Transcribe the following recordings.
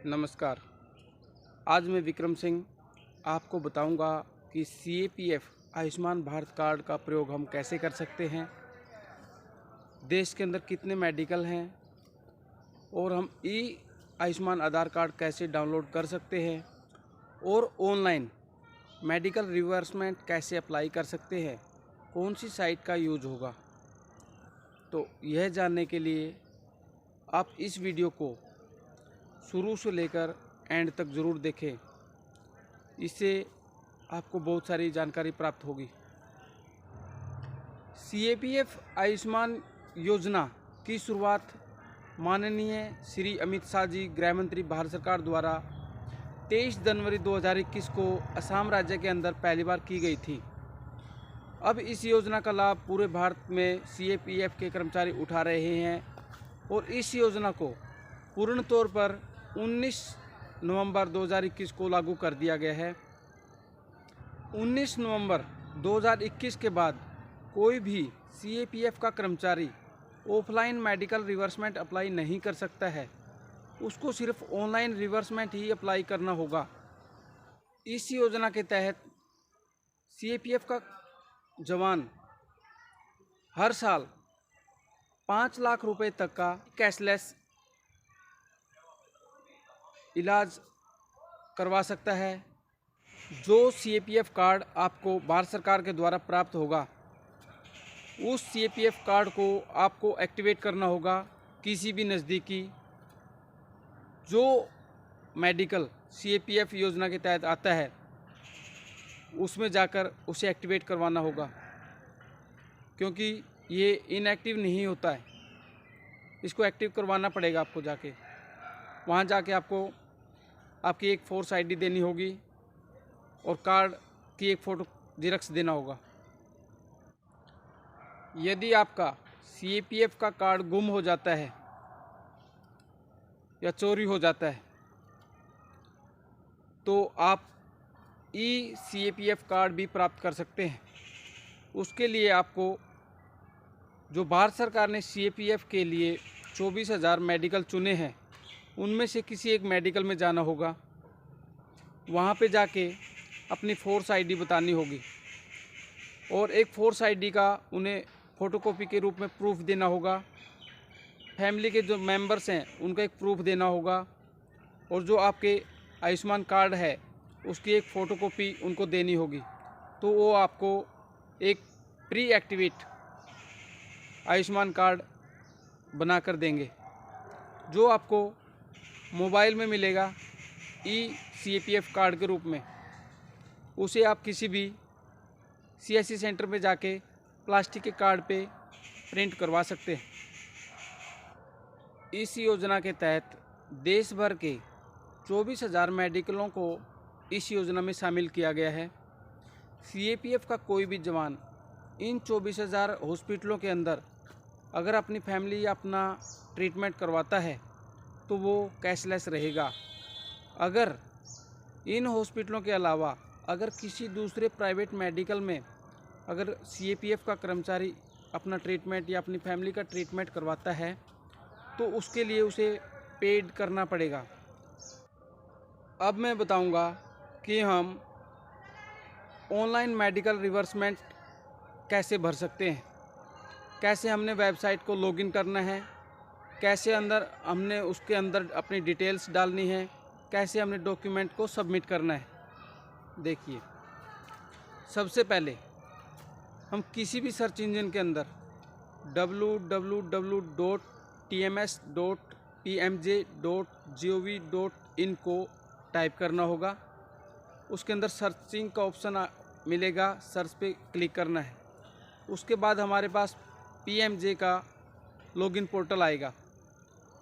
नमस्कार। आज मैं विक्रम सिंह आपको बताऊंगा कि CAPF आयुष्मान भारत कार्ड का प्रयोग हम कैसे कर सकते हैं, देश के अंदर कितने मेडिकल हैं और हम आयुष्मान आधार कार्ड कैसे डाउनलोड कर सकते हैं और ऑनलाइन मेडिकल रिवर्समेंट कैसे अप्लाई कर सकते हैं, कौन सी साइट का यूज होगा। तो यह जानने के लिए आप इस वीडियो को शुरू से लेकर एंड तक ज़रूर देखें, इससे आपको बहुत सारी जानकारी प्राप्त होगी। CAPF आयुष्मान योजना की शुरुआत माननीय श्री अमित शाह जी गृह मंत्री भारत सरकार द्वारा 23 जनवरी 2021 को असम राज्य के अंदर पहली बार की गई थी। अब इस योजना का लाभ पूरे भारत में CAPF के कर्मचारी उठा रहे हैं और इस योजना को पूर्ण तौर पर 19 नवंबर 2021 को लागू कर दिया गया है। 19 नवंबर 2021 के बाद कोई भी CAPF का कर्मचारी ऑफलाइन मेडिकल रिवर्समेंट अप्लाई नहीं कर सकता है, उसको सिर्फ ऑनलाइन रिवर्समेंट ही अप्लाई करना होगा। इस योजना के तहत CAPF का जवान हर साल 5 लाख रुपए तक का कैशलेस इलाज करवा सकता है। जो CAPF कार्ड आपको भारत सरकार के द्वारा प्राप्त होगा, उस CAPF कार्ड को आपको एक्टिवेट करना होगा। किसी भी नज़दीकी जो मेडिकल CAPF योजना के तहत आता है उसमें जाकर उसे एक्टिवेट करवाना होगा, क्योंकि ये इनएक्टिव नहीं होता है। इसको एक्टिव करवाना पड़ेगा आपको जाके। वहाँ जाके आपको आपकी एक फोर्स ID देनी होगी और कार्ड की एक फ़ोटो जेरॉक्स देना होगा। यदि आपका CAPF का कार्ड गुम हो जाता है या चोरी हो जाता है तो आप CAPF कार्ड भी प्राप्त कर सकते हैं। उसके लिए आपको जो भारत सरकार ने CAPF के लिए 24,000 मेडिकल चुने हैं, उनमें से किसी एक मेडिकल में जाना होगा। वहाँ पे जाके अपनी फोर्स ID बतानी होगी और एक फोर्स ID का उन्हें फ़ोटोकॉपी के रूप में प्रूफ देना होगा। फैमिली के जो मेंबर्स हैं उनका एक प्रूफ देना होगा और जो आपके आयुष्मान कार्ड है उसकी एक फ़ोटोकॉपी उनको देनी होगी। तो वो आपको एक प्री एक्टिवेट आयुष्मान कार्ड बना कर देंगे, जो आपको मोबाइल में मिलेगा CAPF कार्ड के रूप में। उसे आप किसी भी CSC सेंटर में जाके प्लास्टिक के कार्ड पे प्रिंट करवा सकते हैं। इस योजना के तहत देश भर के 24,000 मेडिकलों को इस योजना में शामिल किया गया है। CAPF का कोई भी जवान इन 24,000 हॉस्पिटलों के अंदर अगर अपनी फैमिली या अपना ट्रीटमेंट करवाता है तो वो कैशलेस रहेगा। अगर इन हॉस्पिटलों के अलावा अगर किसी दूसरे प्राइवेट मेडिकल में अगर CAPF का कर्मचारी अपना ट्रीटमेंट या अपनी फैमिली का ट्रीटमेंट करवाता है तो उसके लिए उसे पेड करना पड़ेगा। अब मैं बताऊंगा कि हम ऑनलाइन मेडिकल रिवर्समेंट कैसे भर सकते हैं, कैसे हमने वेबसाइट को लॉगिन करना है, कैसे हमने उसके अंदर अपनी डिटेल्स डालनी है, कैसे हमने डॉक्यूमेंट को सबमिट करना है। देखिए, सबसे पहले हम किसी भी सर्च इंजन के अंदर www.tms.pmj.gov.in को टाइप करना होगा। उसके अंदर सर्चिंग का ऑप्शन मिलेगा, सर्च पे क्लिक करना है। उसके बाद हमारे पास PMJ का लॉगिन पोर्टल आएगा।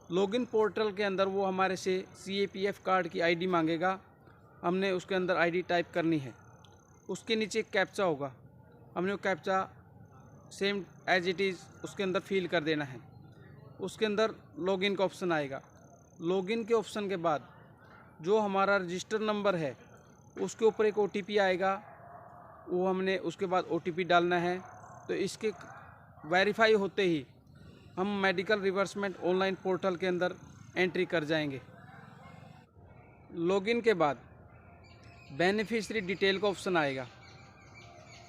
लॉगिन पोर्टल के अंदर वो हमारे से CAPF कार्ड की ID मांगेगा, हमने उसके अंदर ID टाइप करनी है। उसके नीचे एक कैप्चा होगा, हमने वो captcha same as it is उसके अंदर फिल कर देना है। उसके अंदर लॉगिन का ऑप्शन आएगा। लॉगिन के ऑप्शन के बाद जो हमारा रजिस्टर नंबर है उसके ऊपर एक OTP आएगा, वो हमने उसके बाद OTP डालना है। तो इसके वेरीफाई होते ही हम मेडिकल रिवर्समेंट ऑनलाइन पोर्टल के अंदर एंट्री कर जाएंगे। लॉगिन के बाद बेनिफिशियरी डिटेल का ऑप्शन आएगा।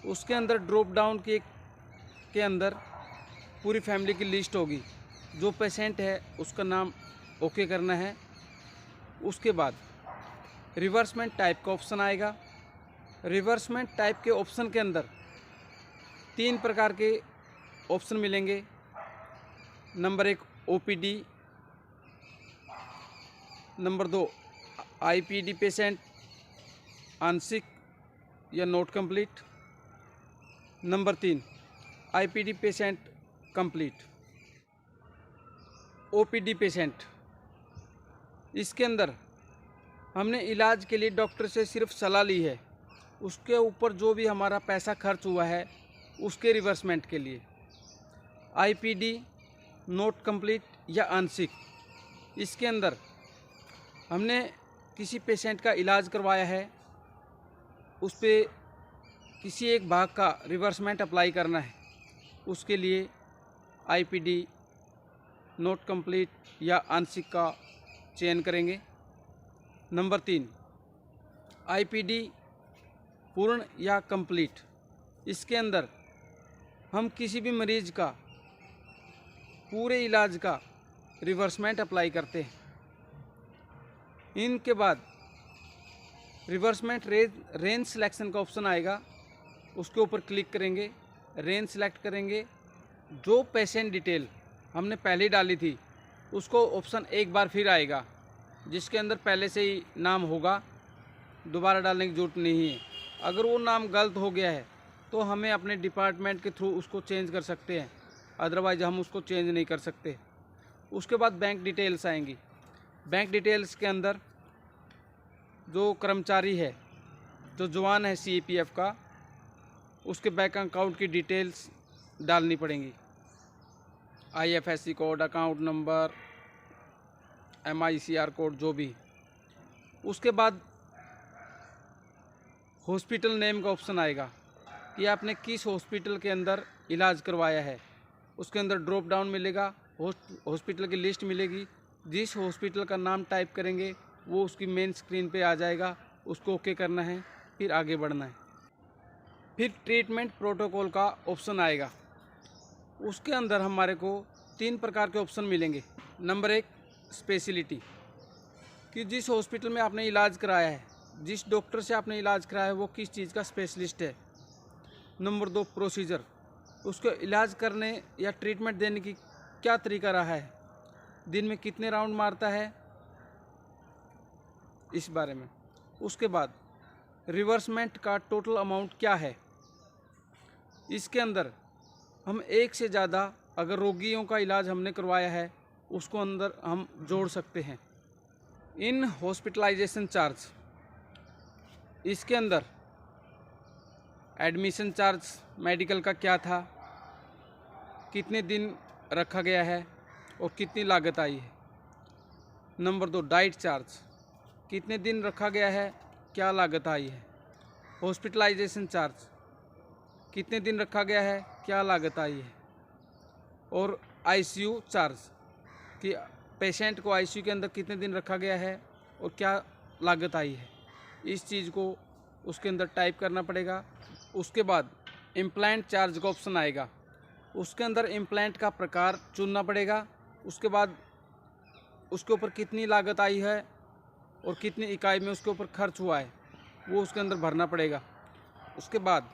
उसके अंदर ड्रॉप डाउन के अंदर पूरी फैमिली की लिस्ट होगी। जो पेशेंट है उसका नाम ओके करना है। उसके बाद रिवर्समेंट टाइप का ऑप्शन आएगा। रिवर्समेंट टाइप के ऑप्शन के अंदर 3 प्रकार के ऑप्शन मिलेंगे। Number 1 OPD, number 2 IPD patient, आंशिक या not complete, number 3 IPD patient complete. OPD patient, इसके अंदर हमने इलाज के लिए डॉक्टर से सिर्फ सलाह ली है, उसके ऊपर जो भी हमारा पैसा खर्च हुआ है उसके रिवर्समेंट के लिए। आईपीडी नॉट कंप्लीट या आंशिक, इसके अंदर हमने किसी पेशेंट का इलाज करवाया है, उस पर किसी एक भाग का रिवर्समेंट अप्लाई करना है, उसके लिए आईपीडी नॉट कंप्लीट या आंशिक का चयन करेंगे। नंबर 3 आईपीडी पूर्ण या कंप्लीट, इसके अंदर हम किसी भी मरीज का पूरे इलाज का रिवर्समेंट अप्लाई करते हैं। इनके बाद रिवर्समेंट रेंज सिलेक्शन का ऑप्शन आएगा, उसके ऊपर क्लिक करेंगे, रेंज सेलेक्ट करेंगे। जो पेशेंट डिटेल हमने पहले डाली थी उसको ऑप्शन एक बार फिर आएगा, जिसके अंदर पहले से ही नाम होगा, दोबारा डालने की जरूरत नहीं है। अगर वो नाम गलत हो गया है तो हमें अपने डिपार्टमेंट के थ्रू उसको चेंज कर सकते हैं, अदरवाइज हम उसको चेंज नहीं कर सकते। उसके बाद बैंक डिटेल्स आएंगी। बैंक डिटेल्स के अंदर जो कर्मचारी है, जो जवान है सीपीएफ का, उसके बैंक अकाउंट की डिटेल्स डालनी पड़ेंगी। IFSC code, account number, MICR code, जो भी। उसके बाद हॉस्पिटल नेम का ऑप्शन आएगा कि आपने किस हॉस्पिटल के अंदर इलाज करवाया है। उसके अंदर ड्रॉप डाउन मिलेगा, हॉस्पिटल की लिस्ट मिलेगी। जिस हॉस्पिटल का नाम टाइप करेंगे वो उसकी मेन स्क्रीन पे आ जाएगा, उसको ओके करना है, फिर आगे बढ़ना है। फिर ट्रीटमेंट प्रोटोकॉल का ऑप्शन आएगा। उसके अंदर हमारे को 3 प्रकार के ऑप्शन मिलेंगे। नंबर 1 स्पेशलिटी, कि जिस हॉस्पिटल में आपने इलाज कराया है, जिस डॉक्टर से आपने इलाज कराया है वो किस चीज़ का स्पेशलिस्ट है। नंबर 2 प्रोसीजर, उसको इलाज करने या ट्रीटमेंट देने की क्या तरीका रहा है, दिन में कितने राउंड मारता है, इस बारे में। उसके बाद रिवर्समेंट का टोटल अमाउंट क्या है। इसके अंदर हम एक से ज़्यादा अगर रोगियों का इलाज हमने करवाया है उसको अंदर हम जोड़ सकते हैं। इन हॉस्पिटलाइजेशन चार्ज, इसके अंदर एडमिशन चार्ज मेडिकल का क्या था, कितने दिन रखा गया है और कितनी लागत आई है। नंबर 2 डाइट चार्ज, कितने दिन रखा गया है, क्या लागत आई है। हॉस्पिटलाइजेशन चार्ज, कितने दिन रखा गया है, क्या लागत आई है। और आईसीयू चार्ज, कि पेशेंट को आईसीयू के अंदर कितने दिन रखा गया है और क्या लागत आई है। इस चीज़ को उसके अंदर टाइप करना पड़ेगा। उसके बाद इम्प्लांट चार्ज का ऑप्शन आएगा, उसके अंदर इम्प्लांट का प्रकार चुनना पड़ेगा। उसके बाद उसके ऊपर कितनी लागत आई है और कितनी इकाई में उसके ऊपर खर्च हुआ है वो उसके अंदर भरना पड़ेगा। उसके बाद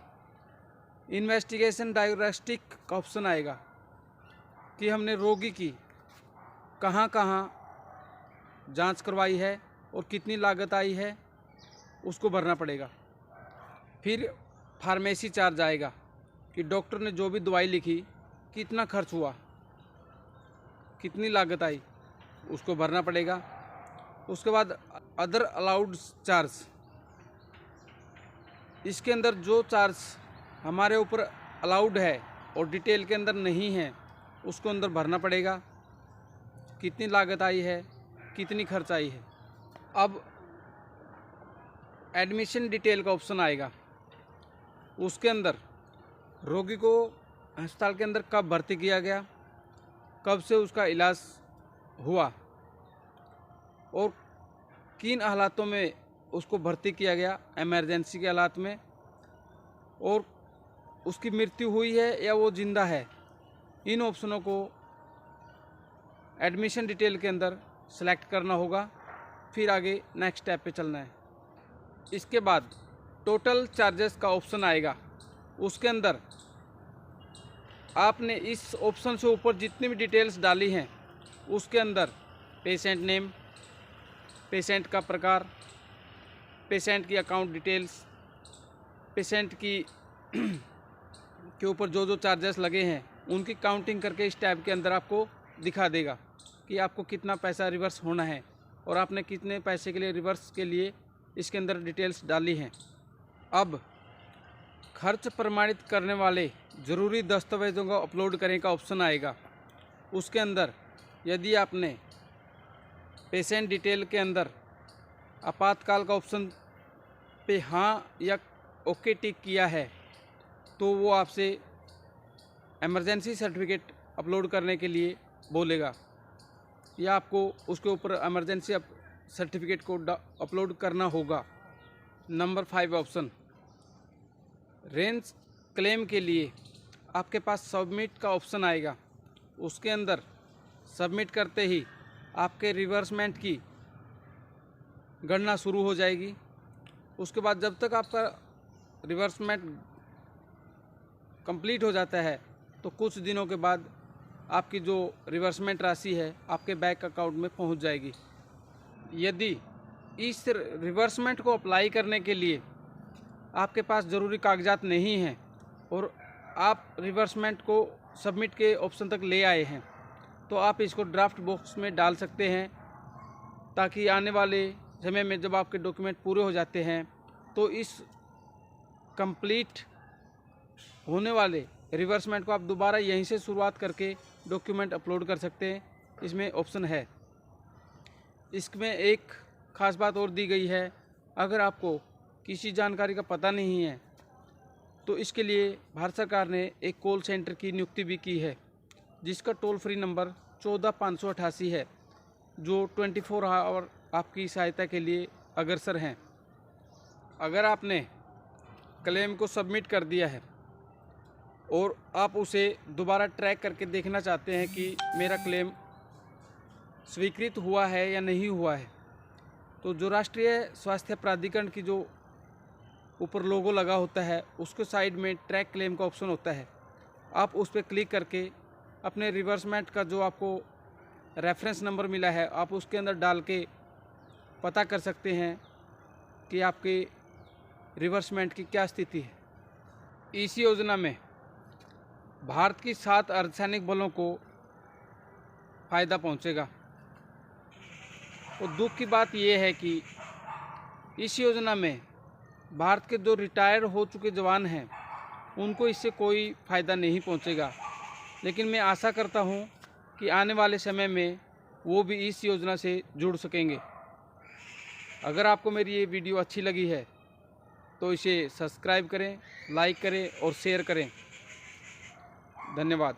इन्वेस्टिगेशन डायग्नोस्टिक का ऑप्शन आएगा कि हमने रोगी की कहाँ कहाँ जांच करवाई है और कितनी लागत आई है, उसको भरना पड़ेगा। फिर फार्मेसी चार्ज आएगा कि डॉक्टर ने जो भी दवाई लिखी कितना खर्च हुआ, कितनी लागत आई, उसको भरना पड़ेगा। उसके बाद अदर अलाउड चार्ज, इसके अंदर जो चार्ज हमारे ऊपर अलाउड है और डिटेल के अंदर नहीं है उसको अंदर भरना पड़ेगा, कितनी लागत आई है, कितनी खर्च आई है। अब एडमिशन डिटेल का ऑप्शन आएगा, उसके अंदर रोगी को अस्पताल के अंदर कब भर्ती किया गया, कब से उसका इलाज हुआ और किन हालातों में उसको भर्ती किया गया, इमरजेंसी के हालात में, और उसकी मृत्यु हुई है या वो जिंदा है, इन ऑप्शनों को एडमिशन डिटेल के अंदर सेलेक्ट करना होगा। फिर आगे नेक्स्ट स्टेप पे चलना है। इसके बाद टोटल चार्जेस का ऑप्शन आएगा। उसके अंदर आपने इस ऑप्शन से ऊपर जितनी भी डिटेल्स डाली हैं उसके अंदर पेशेंट नेम, पेशेंट का प्रकार, पेशेंट की अकाउंट डिटेल्स, पेशेंट की के ऊपर जो जो चार्जेस लगे हैं उनकी काउंटिंग करके इस टैब के अंदर आपको दिखा देगा कि आपको कितना पैसा रिवर्स होना है और आपने कितने पैसे के लिए रिवर्स के लिए इसके अंदर डिटेल्स डाली हैं। अब खर्च प्रमाणित करने वाले ज़रूरी दस्तावेज़ों को अपलोड करने का ऑप्शन आएगा। उसके अंदर यदि आपने पेशेंट डिटेल के अंदर आपातकाल का ऑप्शन पे हाँ या ओके टिक किया है तो वो आपसे इमरजेंसी सर्टिफिकेट अपलोड करने के लिए बोलेगा, या आपको उसके ऊपर इमरजेंसी सर्टिफिकेट को अपलोड करना होगा। नंबर 5 ऑप्शन, रेंज क्लेम के लिए आपके पास सबमिट का ऑप्शन आएगा। उसके अंदर सबमिट करते ही आपके रिवर्समेंट की गणना शुरू हो जाएगी। उसके बाद जब तक आपका रिवर्समेंट कंप्लीट हो जाता है तो कुछ दिनों के बाद आपकी जो रिवर्समेंट राशि है आपके बैंक अकाउंट में पहुंच जाएगी। यदि इस रिवर्समेंट को अप्लाई करने के लिए आपके पास ज़रूरी कागजात नहीं हैं और आप रिवर्समेंट को सबमिट के ऑप्शन तक ले आए हैं तो आप इसको ड्राफ्ट बॉक्स में डाल सकते हैं, ताकि आने वाले समय में जब आपके डॉक्यूमेंट पूरे हो जाते हैं तो इस कंप्लीट होने वाले रिवर्समेंट को आप दोबारा यहीं से शुरुआत करके डॉक्यूमेंट अपलोड कर सकते हैं। इसमें ऑप्शन है। इसमें एक ख़ास बात और दी गई है, अगर आपको किसी जानकारी का पता नहीं है तो इसके लिए भारत सरकार ने एक कॉल सेंटर की नियुक्ति भी की है, जिसका टोल फ्री नंबर 14588 है, जो 24 आवर आपकी सहायता के लिए अग्रसर हैं। अगर आपने क्लेम को सबमिट कर दिया है और आप उसे दोबारा ट्रैक करके देखना चाहते हैं कि मेरा क्लेम स्वीकृत हुआ है या नहीं हुआ है, तो जो राष्ट्रीय स्वास्थ्य प्राधिकरण की जो ऊपर लोगो लगा होता है उसके साइड में ट्रैक क्लेम का ऑप्शन होता है। आप उस पर क्लिक करके अपने रिवर्समेंट का जो आपको रेफरेंस नंबर मिला है आप उसके अंदर डाल के पता कर सकते हैं कि आपके रिवर्समेंट की क्या स्थिति है। इस योजना में भारत की 7 अर्धसैनिक बलों को फ़ायदा पहुंचेगा। और दुख की बात यह है कि इस योजना में भारत के जो रिटायर हो चुके जवान हैं उनको इससे कोई फ़ायदा नहीं पहुंचेगा, लेकिन मैं आशा करता हूं कि आने वाले समय में वो भी इस योजना से जुड़ सकेंगे। अगर आपको मेरी ये वीडियो अच्छी लगी है तो इसे सब्सक्राइब करें, लाइक करें और शेयर करें। धन्यवाद।